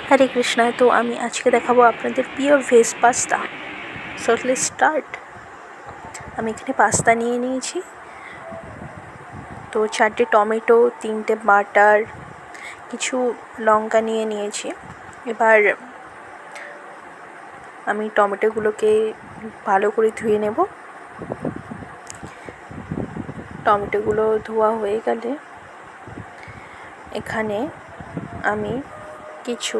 হরে কৃষ্ণা। তো আমি আজকে দেখাবো আপনাদের pure veg pasta. So let's start. আমি এখানে পাস্তা নিয়ে নিয়েছি, তো 4টে টমেটো, 3টে বাটার, কিছু লঙ্কা নিয়ে নিয়েছি। এবার আমি টমেটোগুলোকে ভালো করে ধুয়ে নেব। টমেটোগুলো ধোয়া হয়ে গেলে এখানে আমি কিছু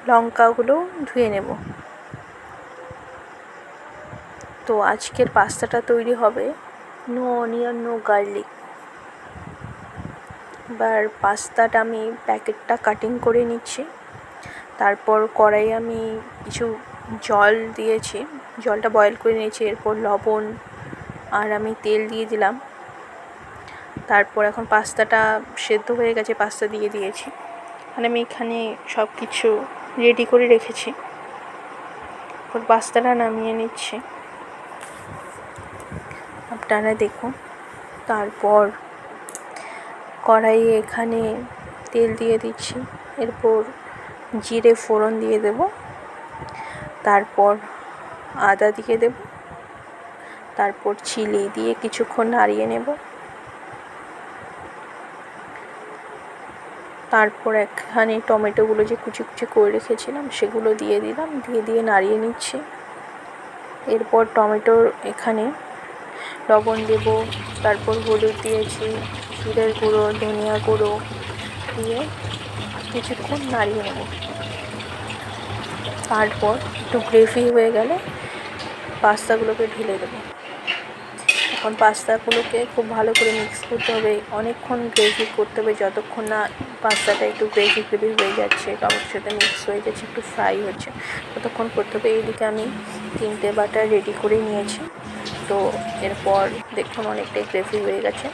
লঙ্কাগুলো ধুয়ে নেব। তো আজকের পাস্তাটা তৈরি হবে নো অনিয়ন নো গার্লিক। এবার পাস্তাটা আমি প্যাকেটটা কাটিং করে নিচ্ছি। তারপর কড়াইয়ে আমি কিছু জল দিয়েছি, জলটা বয়েল করে নিয়েছি। এরপর লবণ আর আমি তেল দিয়ে দিলাম। তারপর এখন পাস্তাটা সেদ্ধ হয়ে গেছে, পাস্তা দিয়ে দিয়েছি। আমি এখানে সব কিছু রেডি করে রেখেছি। এরপর পাস্তাটা নামিয়ে নিচ্ছি, আপনারা দেখুন। তারপর কড়াইয়ে এখানে তেল দিয়ে দিচ্ছি। এরপর জিরে ফোড়ন দিয়ে দেব, তারপর আদা দিয়ে দেব, তারপর চিলি দিয়ে কিছুক্ষণ নাড়িয়ে নেব। তারপর এখানে টমেটোগুলো যে কুচি কুচি করে রেখেছিলাম সেগুলো দিয়ে দিলাম, দিয়ে নাড়িয়ে নিচ্ছি। এরপর টমেটোর এখানে লবণ দেব, তারপর হলুদ দিয়েছি, জিরের গুঁড়ো, ধনিয়া গুঁড়ো দিয়ে কিছুক্ষণ নাড়িয়ে নেব। তারপর একটু গ্রেভি হয়ে গেলে পাস্তাগুলোকে ঢেলে দেব। এখন পাস্তাগুলোকে খুব ভালো করে মিক্স করতে হবে, অনেকক্ষণ গ্রেভি করতে হবে, যতক্ষণ না পাস্তাটা একটু গ্রেভি হয়ে যাচ্ছে, টমেটোর সাথে মিক্স হয়ে যাচ্ছে, একটু ফ্রাই হচ্ছে, ততক্ষণ করতে হবে। এইদিকে আমি 3টে বাটার রেডি করে নিয়েছি। তো এরপর দেখুন অনেকটাই গ্রেভি হয়ে গেছে।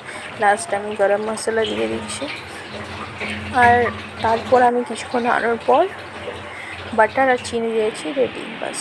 লাস্ট আমি গরম মশলা দিয়ে দিচ্ছি। আর তারপর আমি কিছুক্ষণ আনার পর বাটার আর চিনি দিয়েছি, রেডি, বাস।